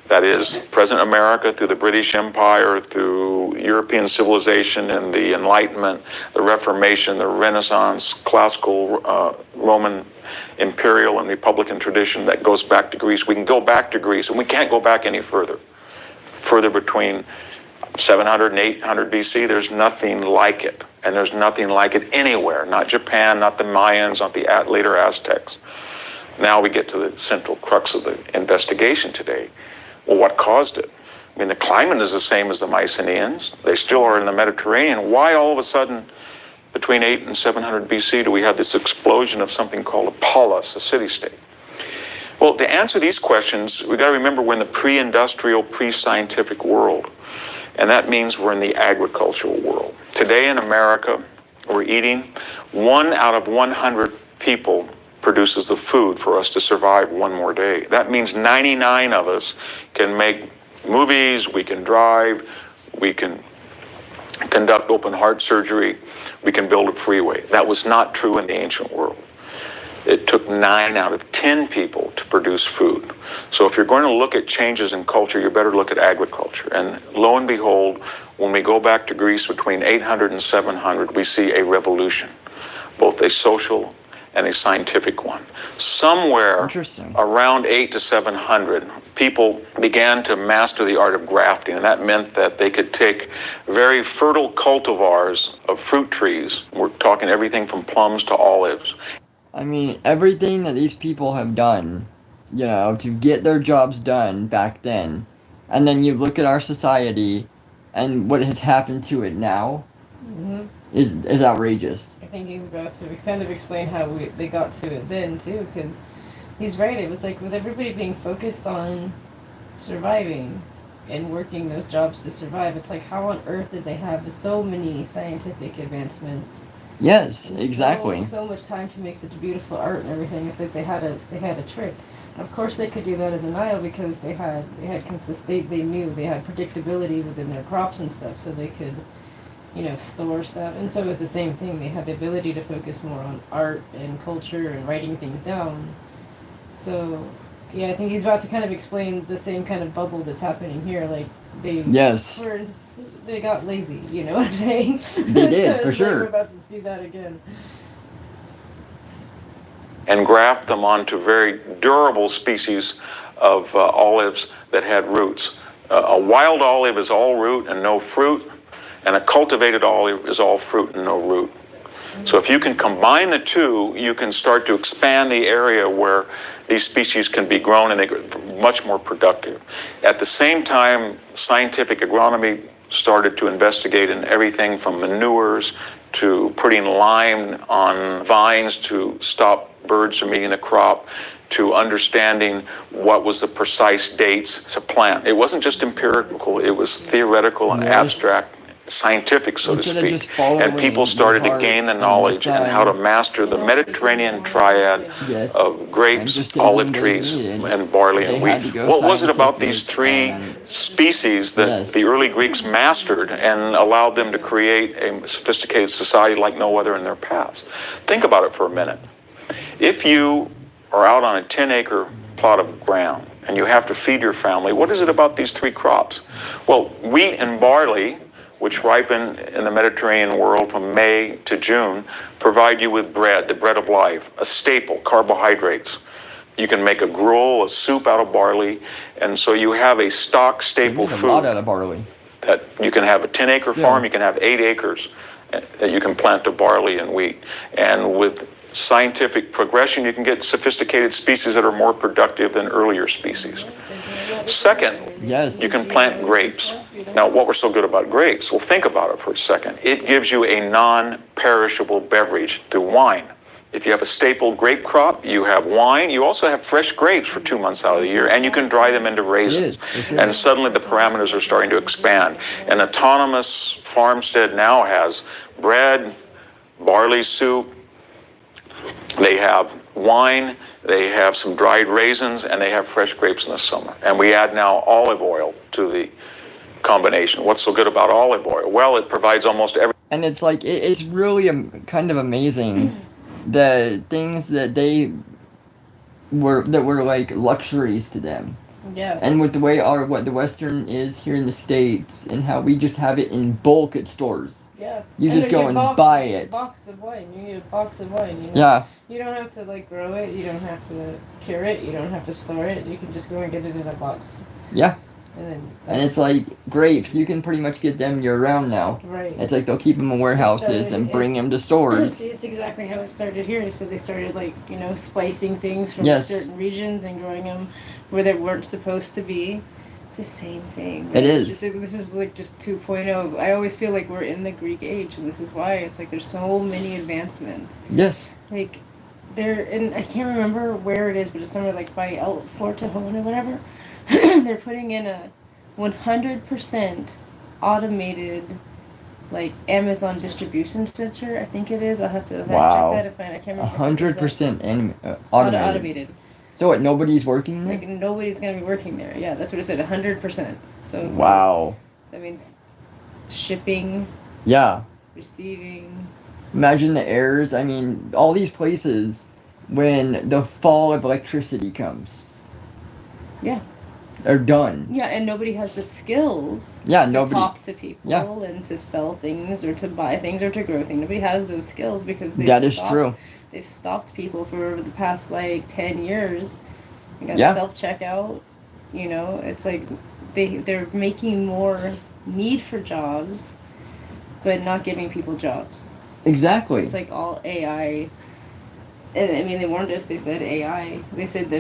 that is, present America through the British Empire, through European civilization and the Enlightenment, the Reformation, the Renaissance, classical Roman imperial and republican tradition that goes back to Greece. We can go back to Greece, and we can't go back any further. Further between 700 and 800 BC, there's nothing like it. And there's nothing like it anywhere. Not Japan, not the Mayans, not the later Aztecs. Now we get to the central crux of the investigation today. Well, what caused it? I mean, the climate is the same as the Mycenaeans. They still are in the Mediterranean. Why all of a sudden, between 8 and 700 BC, do we have this explosion of something called a polis, a city-state? Well, to answer these questions, we've got to remember we're in the pre-industrial, pre-scientific world. And that means we're in the agricultural world. Today in America, we're eating 1 out of 100 people produces the food for us to survive one more day. That means 99 of us can make movies, we can drive, we can conduct open heart surgery, we can build a freeway. That was not true in the ancient world. It took 9 out of 10 people to produce food. So if you're going to look at changes in culture, you better look at agriculture. And lo and behold, when we go back to Greece between 800 and 700, we see a revolution, both a social and a scientific one. Somewhere around 8 to 700, people began to master the art of grafting, and that meant that they could take very fertile cultivars of fruit trees. We're talking everything from plums to olives. I mean, everything that these people have done, you know, to get their jobs done back then, and then you look at our society and what has happened to it now, is outrageous. I think he's about to kind of explain how they got to it then, too, because he's right. It was like with everybody being focused on surviving and working those jobs to survive, it's like how on earth did they have so many scientific advancements? Yes, exactly. So much time to make such beautiful art and everything. It's like they had a trick. Of course, they could do that in the Nile because they knew they had predictability within their crops and stuff, so they could, you know, store stuff. And so it was the same thing. They had the ability to focus more on art and culture and writing things down. So, yeah, I think he's about to kind of explain the same kind of bubble that's happening here. Like they got lazy. You know what I'm saying? They did, for sure. We're about to see that again. And graft them onto very durable species of olives that had roots. A wild olive is all root and no fruit, and a cultivated olive is all fruit and no root. So if you can combine the two, you can start to expand the area where these species can be grown and they're much more productive. At the same time, scientific agronomy started to investigate in everything from manures to putting lime on vines to stop birds from eating the crop, to understanding what was the precise dates to plant. It wasn't just empirical, it was theoretical and abstract, scientific, so to speak. And people started to gain the knowledge and how to master the Mediterranean triad of grapes, olive trees, and barley and wheat. What was it about these three species that the early Greeks mastered and allowed them to create a sophisticated society like no other in their past? Think about it for a minute. If you are out on a 10-acre plot of ground and you have to feed your family, what is it about these three crops? Well, wheat and barley, which ripen in the Mediterranean world from May to June, provide you with bread, the bread of life, a staple, carbohydrates. You can make a gruel, a soup out of barley, and so you have a stock staple food. A lot out of barley. That you can have a 10-acre farm, you can have 8 acres that you can plant of barley and wheat. And with scientific progression, you can get sophisticated species that are more productive than earlier species. Second, you can plant grapes. Now, what was so good about grapes? Well, think about it for a second. It gives you a non-perishable beverage through wine. If you have a staple grape crop, you have wine. You also have fresh grapes for 2 months out of the year, and you can dry them into raisins. And suddenly the parameters are starting to expand. An autonomous farmstead now has bread, barley soup, they have wine, they have some dried raisins, and they have fresh grapes in the summer. And we add now olive oil to the combination. What's so good about olive oil? Well, it provides almost every... And it's like, it's really kind of amazing the things that they were like luxuries to them. Yeah. And with the way what the Western is here in the States, and how we just have it in bulk at stores. Yeah. You just go and buy it. Box of wine. You need a box of wine. You know? Yeah. You don't have to like grow it. You don't have to cure it. You don't have to store it. You can just go and get it in a box. Yeah. And it's like grapes. You can pretty much get them year round now. Right. It's like they'll keep them in warehouses and bring them to stores. It's exactly how it started here. So they started like spicing things from Yes. certain regions and growing them where they weren't supposed to be. It's the same thing. It is. This is like just 2.0. I always feel like we're in the Greek age, and this is why it's like there's so many advancements. Yes. Like and I can't remember where it is, but it's somewhere like by Fort Tejon or whatever. They're putting in a 100% automated like Amazon distribution center. I think it is. I'll have to check that if I can't remember. 100% automated. automated. So what? Nobody's working there? Like nobody's gonna be working there. Yeah, that's what it said. 100%. So it's wow. Like, that means shipping. Yeah. Receiving. Imagine the errors. I mean, all these places when the fall of electricity comes. Yeah. They're done. Yeah, and nobody has the skills to talk to people and to sell things or to buy things or to grow things. Nobody has those skills because is true. They've stopped people for the past like 10 years. You got self-checkout. It's like they're making more need for jobs, but not giving people jobs. Exactly. It's like all AI. And I mean, they warned us. They said AI. They said,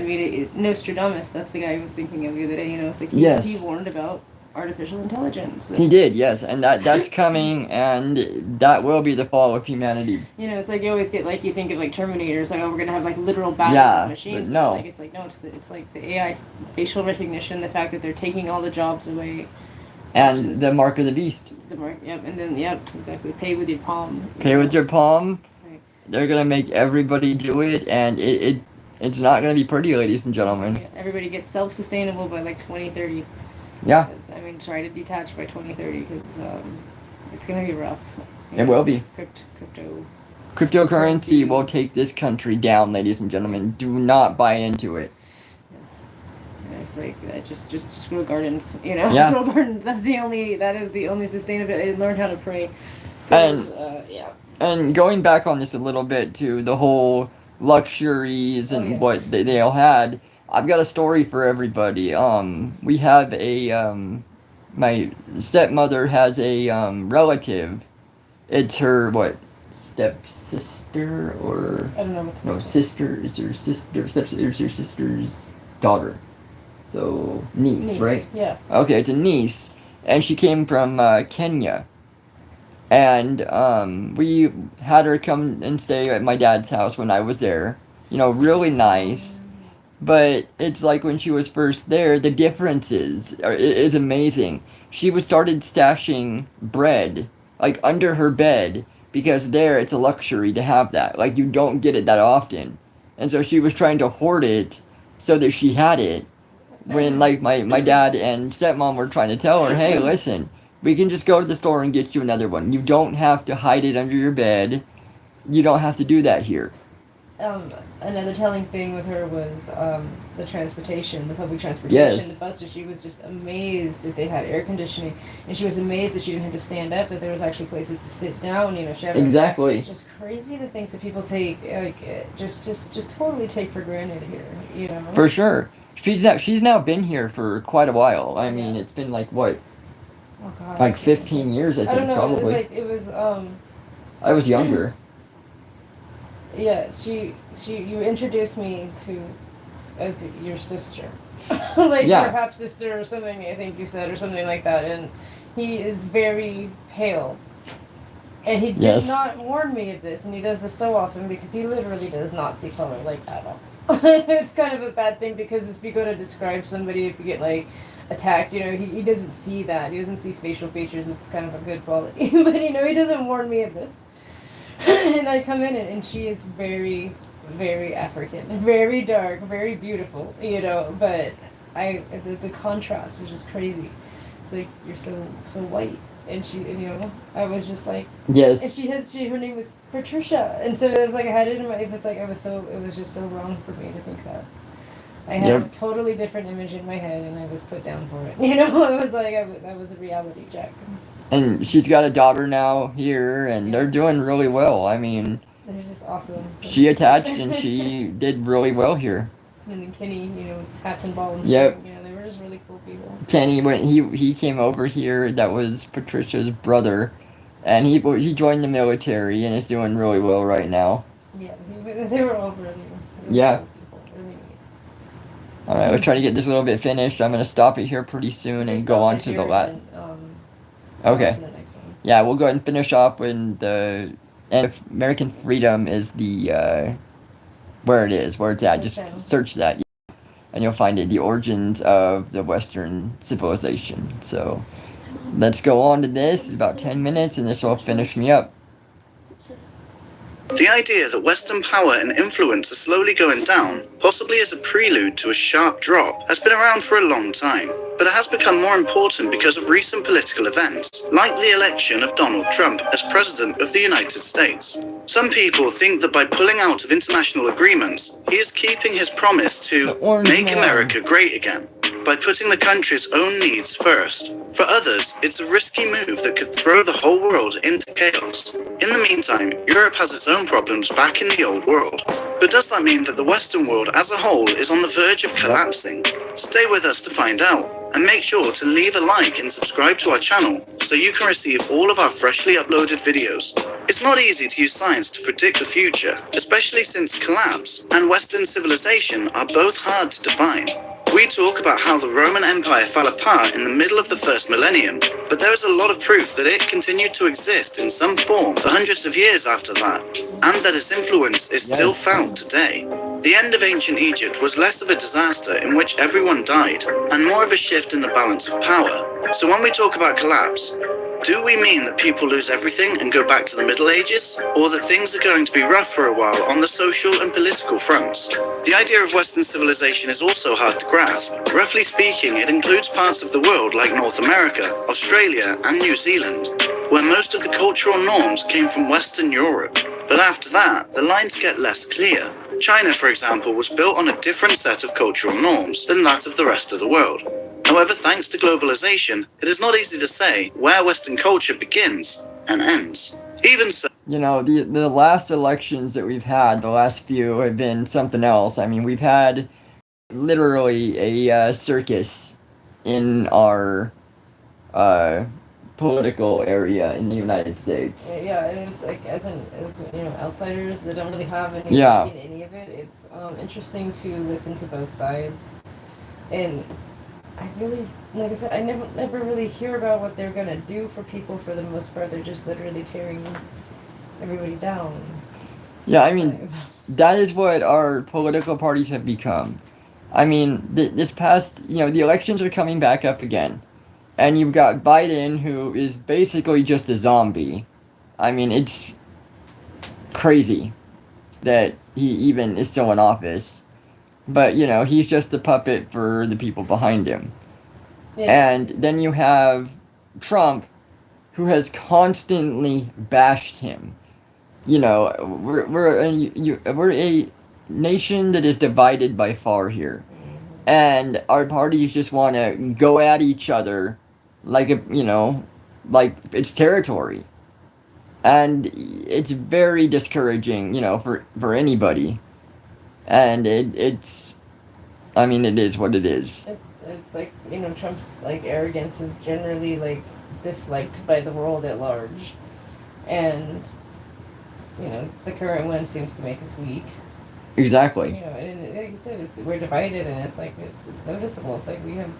Nostradamus. That's the guy I was thinking of the other day. It's like he warned about artificial intelligence. He did, yes, and that's coming, and that will be the fall of humanity. It's like you always get like you think of like Terminators, like we're gonna have like literal battle machines. But no. It's like no, it's like the AI facial recognition, the fact that they're taking all the jobs away. And the mark of the beast. The mark, and then exactly. Pay with your palm. Pay with your palm. They're gonna make everybody do it, and it's not gonna be pretty, ladies and gentlemen. Yeah, everybody gets self-sustainable by like 2030. Yeah. I mean, try to detach by 2030 because it's gonna be rough. It will be. Cryptocurrency will take this country down, ladies and gentlemen. Do not buy into it. Yeah, it's like just grow gardens, Yeah. Grow gardens. That is the only sustainability. And learn how to pray. And going back on this a little bit to the whole luxuries and what they all had, I've got a story for everybody. We have my stepmother has a relative. It's her stepsister or I don't know what's no sister. It's her sister. Stepsister is her sister's daughter. So niece, right? Yeah. Okay, it's a niece, and she came from Kenya. And we had her come and stay at my dad's house when I was there. Really nice. But it's like when she was first there, the differences is amazing. She started stashing bread, like under her bed, because there it's a luxury to have that. Like you don't get it that often. And so she was trying to hoard it so that she had it. When like my dad and stepmom were trying to tell her, hey, listen, we can just go to the store and get you another one. You don't have to hide it under your bed. You don't have to do that here. Another telling thing with her was the transportation, the public transportation, the buses. She was just amazed that they had air conditioning, and she was amazed that she didn't have to stand up, that there was actually places to sit down. She had exactly. Just crazy the things that people take, just totally take for granted here. For sure. She's now been here for quite a while. I mean, it's been like what? Oh God, like 15 years, I think, don't know, probably. It was I was younger. Yeah, you introduced me to as your sister. Like your half sister or something, I think you said, or something like that. And he is very pale. And he did not warn me of this, and he does this so often because he literally does not see color like at all. It's kind of a bad thing because if you go to describe somebody, if you get like attacked, he doesn't see that. He doesn't see facial features. It's kind of a good quality. But he doesn't warn me of this. And I come in and she is very, very African, very dark, very beautiful, but the contrast was just crazy. It's like you're so white. And I was just like, yes. And her name was Patricia, and so it was like I had it in my. It was just so wrong for me to think that. I had a totally different image in my head, and I was put down for it. You know, it was like that was a reality check. And she's got a daughter now here, and they're doing really well. I mean, they're just awesome. She attached, and she did really well here. And then Kenny, you know, with hats and ball and yep. string, you know, they were just really cool people. Kenny, when he came over here, that was Patricia's brother, and he joined the military and is doing really well right now. Yeah, they were all really yeah. cool people. Really neat. All right, we'll try to get this a little bit finished. I'm gonna stop it here pretty soon and go on to the last. Okay. Yeah, we'll go ahead and finish off when the American Freedom is the where it's at. Just search that, and you'll find it. The origins of the Western civilization. So let's go on to this. It's about 10 minutes, and this will finish me up. The idea that Western power and influence are slowly going down, possibly as a prelude to a sharp drop, has been around for a long time. But it has become more important because of recent political events, like the election of Donald Trump as President of the United States. Some people think that by pulling out of international agreements, he is keeping his promise to make America great again, by putting the country's own needs first. For others, it's a risky move that could throw the whole world into chaos. In the meantime, Europe has its own problems back in the old world. But does that mean that the Western world as a whole is on the verge of collapsing? Stay with us to find out, and make sure to leave a like and subscribe to our channel so you can receive all of our freshly uploaded videos. It's not easy to use science to predict the future, especially since collapse and Western civilization are both hard to define. We talk about how the Roman Empire fell apart in the middle of the first millennium, but there is a lot of proof that it continued to exist in some form for hundreds of years after that, and that its influence is still felt today. The end of ancient Egypt was less of a disaster in which everyone died, and more of a shift in the balance of power. So when we talk about collapse, do we mean that people lose everything and go back to the Middle Ages? Or that things are going to be rough for a while on the social and political fronts? The idea of Western civilization is also hard to grasp. Roughly speaking, it includes parts of the world like North America, Australia, and New Zealand, where most of the cultural norms came from Western Europe. But after that, the lines get less clear. China, for example, was built on a different set of cultural norms than that of the rest of the world. However, thanks to globalization, it is not easy to say where Western culture begins and ends. Even so, you know, the last elections that we've had, the last few, have been something else. I mean, we've had literally a circus in our political area in the United States. Yeah, and it's like as you know, outsiders that don't really have any in any of it. It's interesting to listen to both sides, and I really, like I said, I never really hear about what they're gonna do for people. For the most part, they're just literally tearing everybody down. Yeah, I mean, that is what our political parties have become. I mean, this past, you know, the elections are coming back up again. And you've got Biden, who is basically just a zombie. I mean, it's crazy that he even is still in office. But, you know, he's just the puppet for the people behind him. Yeah. And then you have Trump, who has constantly bashed him. You know, we're a nation that is divided by far here. And our parties just want to go at each other like, you know, like it's territory. And it's very discouraging, you know, for anybody. And it's, I mean, it is what it is. It's like, you know, Trump's, like, arrogance is generally, like, disliked by the world at large. And, you know, the current one seems to make us weak. Exactly. You know, and like you said, we're divided, and it's like, it's noticeable. It's like we have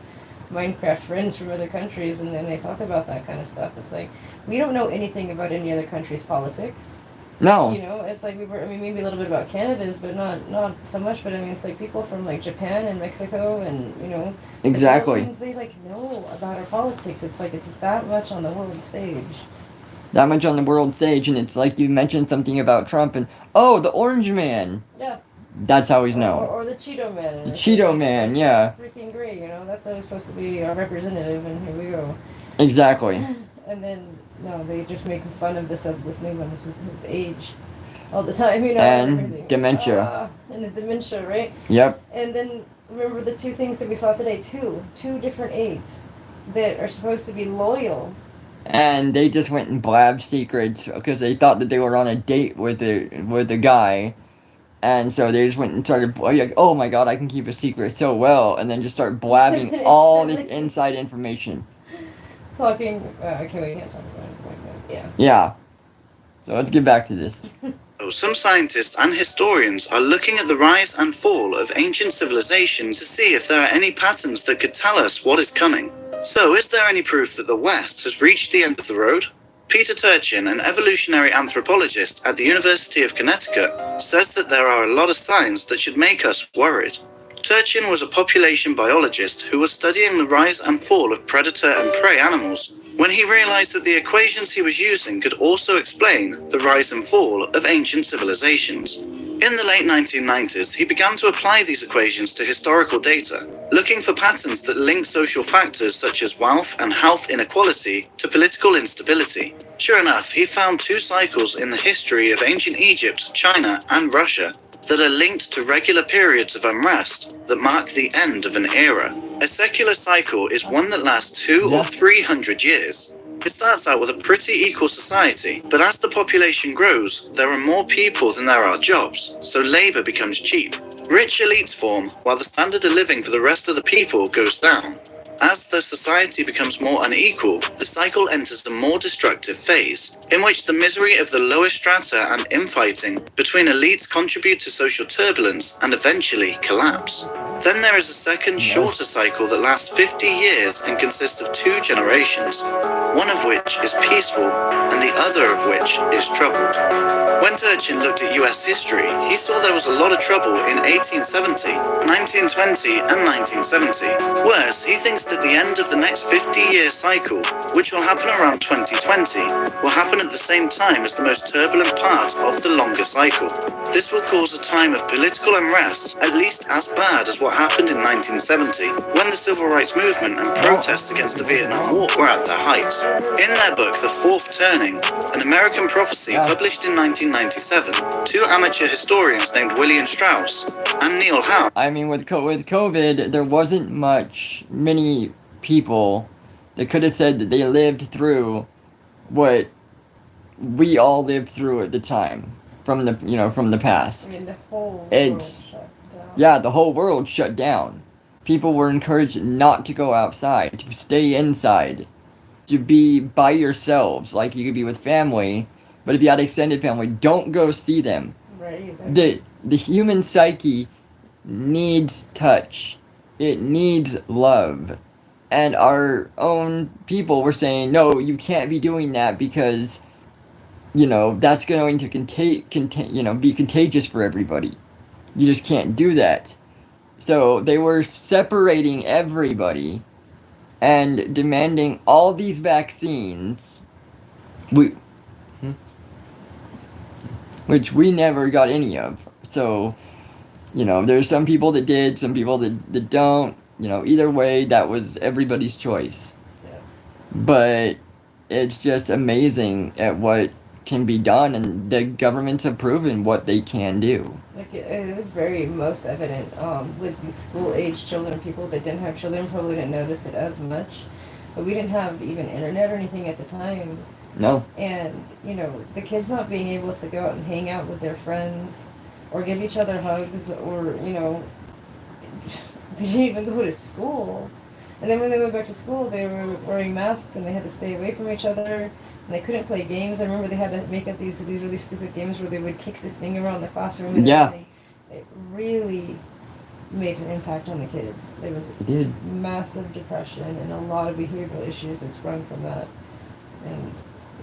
Minecraft friends from other countries, and then they talk about that kind of stuff. It's like, we don't know anything about any other country's politics. No. You know, it's like maybe a little bit about Canada's, but not so much. But I mean, it's like people from like Japan and Mexico and, you know, exactly. They like know about our politics. It's like it's that much on the world stage. That much on the world stage, and it's like you mentioned something about Trump, and oh, the Orange Man. Yeah. That's how he's known. Or the Cheeto Man. The Cheeto Man, yeah. Freaking great, you know. That's always supposed to be our representative, and here we go. Exactly. And then no, they just make fun of this new one. This is his age, all the time, you know. And dementia. And his dementia, right? Yep. And then remember the two things that we saw today, two different aides that are supposed to be loyal. And they just went and blabbed secrets because they thought that they were on a date with the guy. And so they just went and started like, oh my god, I can keep a secret so well, and then just start blabbing all this inside information. Talking, okay, we can't talk about it like that. Yeah. Yeah. So let's get back to this. Some scientists and historians are looking at the rise and fall of ancient civilizations to see if there are any patterns that could tell us what is coming. So, is there any proof that the West has reached the end of the road? Peter Turchin, an evolutionary anthropologist at the University of Connecticut, says that there are a lot of signs that should make us worried. Turchin was a population biologist who was studying the rise and fall of predator and prey animals when he realized that the equations he was using could also explain the rise and fall of ancient civilizations. In the late 1990s, he began to apply these equations to historical data, looking for patterns that link social factors such as wealth and health inequality to political instability. Sure enough, he found two cycles in the history of ancient Egypt, China, and Russia that are linked to regular periods of unrest that mark the end of an era. A secular cycle is one that lasts 200 or 300 years. It starts out with a pretty equal society, but as the population grows, there are more people than there are jobs, so labor becomes cheap. Rich elites form, while the standard of living for the rest of the people goes down. As the society becomes more unequal, the cycle enters the more destructive phase, in which the misery of the lower strata and infighting between elites contribute to social turbulence and eventually collapse. Then there is a second, shorter cycle that lasts 50 years and consists of 2 generations, one of which is peaceful and the other of which is troubled. When Turchin looked at US history, he saw there was a lot of trouble in 1870, 1920 and 1970. Worse, he thinks that the end of the next 50-year cycle, which will happen around 2020, will happen at the same time as the most turbulent part of the longer cycle. This will cause a time of political unrest at least as bad as what happened in 1970, when the civil rights movement and protests against the Vietnam War were at their height. In their book, The Fourth Turning, an American prophecy published in 1997, 2 amateur historians named William Strauss and Neil Howe. I mean, with COVID, there wasn't many people that could have said that they lived through what we all lived through at the time from the past. I mean, the whole world shut down. Yeah, the whole world shut down. People were encouraged not to go outside, to stay inside, to be by yourselves, like you could be with family, but if you had extended family, don't go see them. Right. The human psyche needs touch. It needs love. And our own people were saying, no, you can't be doing that because, that's going to be contagious for everybody. You just can't do that. So they were separating everybody and demanding all these vaccines, which we never got any of. So, there's some people that did, some people that don't. Either way, that was everybody's choice. Yeah. But it's just amazing at what can be done, and the governments have proven what they can do. Like it was very most evident with these school-age children. People that didn't have children probably didn't notice it as much, but we didn't have even internet or anything at the time. No. And the kids not being able to go out and hang out with their friends, or give each other hugs, or they didn't even go to school. And then when they went back to school, they were wearing masks and they had to stay away from each other. And they couldn't play games. I remember they had to make up these really stupid games where they would kick this thing around the classroom. And everything. It really made an impact on the kids. There was massive depression and a lot of behavioral issues that sprung from that. And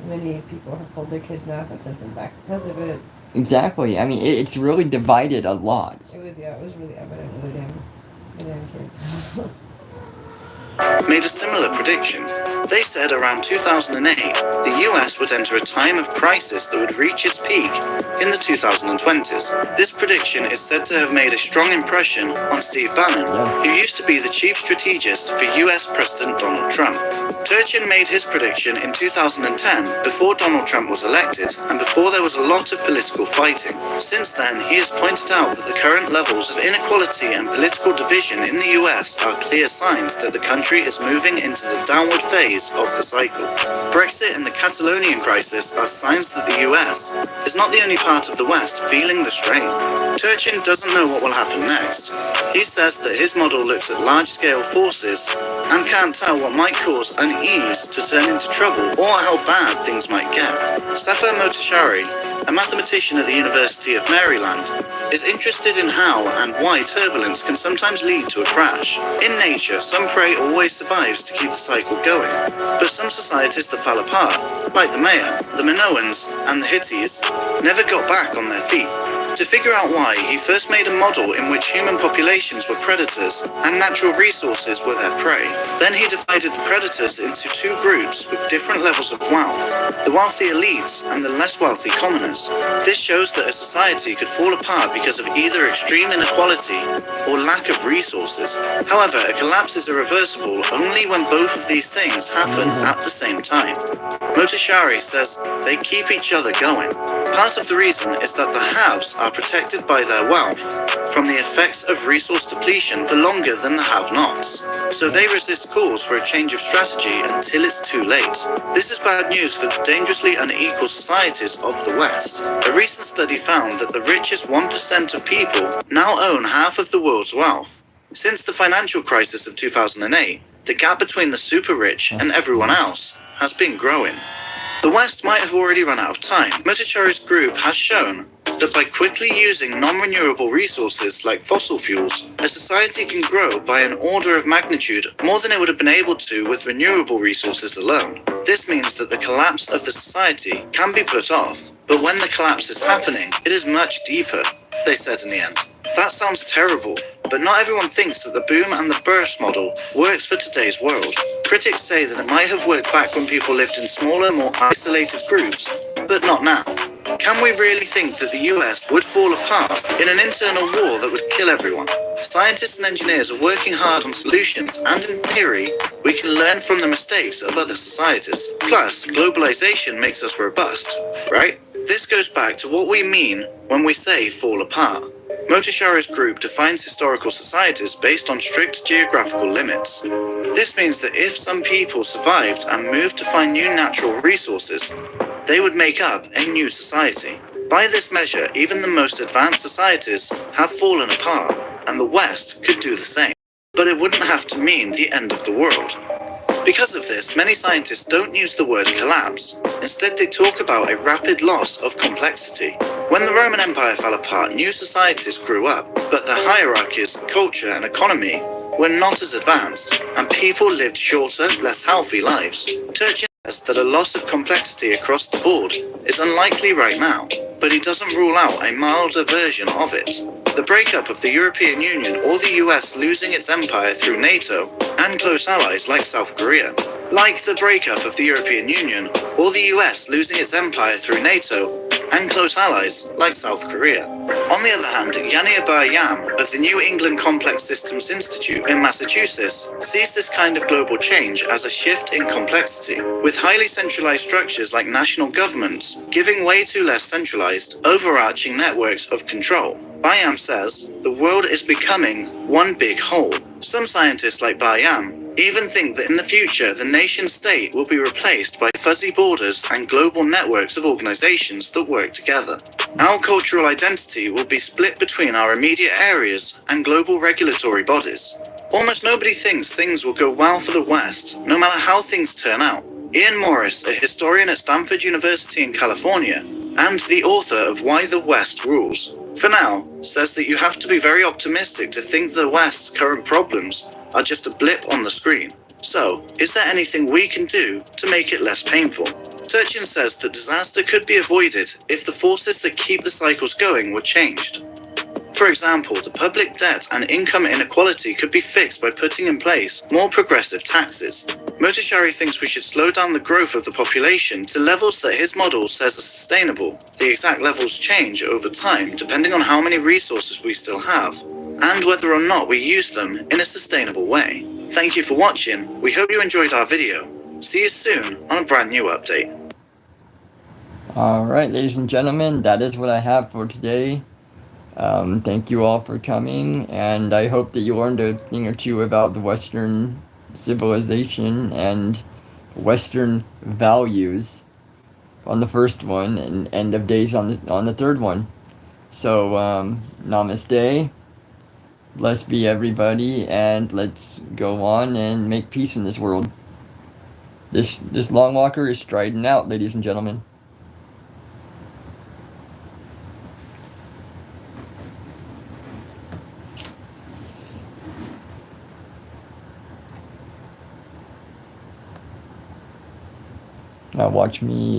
many people have pulled their kids now and sent them back because of it. Exactly. I mean, it's really divided a lot. It was really evident with the damn kids. Made a similar prediction. They said around 2008, the US would enter a time of crisis that would reach its peak in the 2020s. This prediction is said to have made a strong impression on Steve Bannon, who used to be the chief strategist for US President Donald Trump. Turchin made his prediction in 2010, before Donald Trump was elected, and before there was a lot of political fighting. Since then, he has pointed out that the current levels of inequality and political division in the US are clear signs that the country is moving into the downward phase of the cycle. Brexit and the Catalonian crisis are signs that the US is not the only part of the West feeling the strain. Turchin doesn't know what will happen next. He says that his model looks at large-scale forces and can't tell what might cause unease to turn into trouble or how bad things might get. Safa Motashari, a mathematician at the University of Maryland, is interested in how and why turbulence can sometimes lead to a crash. In nature, some prey always survives to keep the cycle going, but some societies that fell apart, like the Maya, the Minoans, and the Hittites, never got back on their feet. To figure out why, he first made a model in which human populations were predators and natural resources were their prey. Then he divided the predators into two groups with different levels of wealth, the wealthy elites and the less wealthy commoners. This shows that a society could fall apart because of either extreme inequality or lack of resources. However, a collapse is irreversible only when both of these things happen at the same time. Motashari says they keep each other going. Part of the reason is that the haves are protected by their wealth from the effects of resource depletion for longer than the have-nots. So they resist calls for a change of strategy until it's too late. This is bad news for the dangerously unequal societies of the West. A recent study found that the richest 1% of people now own half of the world's wealth. Since the financial crisis of 2008, the gap between the super-rich and everyone else has been growing. The West might have already run out of time. Motashari's group has shown that by quickly using non-renewable resources like fossil fuels, a society can grow by an order of magnitude more than it would have been able to with renewable resources alone. This means that the collapse of the society can be put off, but when the collapse is happening, it is much deeper, they said in the end. That sounds terrible, but not everyone thinks that the boom and the burst model works for today's world. Critics say that it might have worked back when people lived in smaller, more isolated groups, but not now. Can we really think that the US would fall apart in an internal war that would kill everyone? Scientists and engineers are working hard on solutions, and in theory, we can learn from the mistakes of other societies. Plus, globalization makes us robust, right? This goes back to what we mean when we say fall apart. Motashari's group defines historical societies based on strict geographical limits. This means that if some people survived and moved to find new natural resources, they would make up a new society. By this measure, even the most advanced societies have fallen apart, and the West could do the same. But it wouldn't have to mean the end of the world. Because of this, many scientists don't use the word collapse. Instead, they talk about a rapid loss of complexity. When the Roman Empire fell apart, new societies grew up, but their hierarchies, culture, and economy were not as advanced, and people lived shorter, less healthy lives. Turchin says that a loss of complexity across the board is unlikely right now, but he doesn't rule out a milder version of it. The breakup of the European Union or the US losing its empire through NATO and close allies like South Korea. Like the breakup of the European Union or the US losing its empire through NATO and close allies like South Korea. On the other hand, Yanir Bar-Yam of the New England Complex Systems Institute in Massachusetts sees this kind of global change as a shift in complexity, with highly centralized structures like national governments giving way to less centralized, overarching networks of control. Bar-Yam says the world is becoming one big whole. Some scientists like Bar-Yam even think that in the future the nation-state will be replaced by fuzzy borders and global networks of organizations that work together. Our cultural identity will be split between our immediate areas and global regulatory bodies. Almost nobody thinks things will go well for the West, no matter how things turn out. Ian Morris, a historian at Stanford University in California, and the author of Why the West Rules, for now, says that you have to be very optimistic to think the West's current problems are just a blip on the screen. So, is there anything we can do to make it less painful? Turchin says that disaster could be avoided if the forces that keep the cycles going were changed. For example, the public debt and income inequality could be fixed by putting in place more progressive taxes. Motashari thinks we should slow down the growth of the population to levels that his model says are sustainable. The exact levels change over time depending on how many resources we still have, and whether or not we use them in a sustainable way. Thank you for watching. We hope you enjoyed our video. See you soon on a brand new update. Alright, ladies and gentlemen, that is what I have for today. Thank you all for coming, and I hope that you learned a thing or two about the Western civilization and Western values on the first one, and end of days on the third one. So, namaste, blessed be everybody, and let's go on and make peace in this world. This LongWalker is striding out, ladies and gentlemen. Now watch me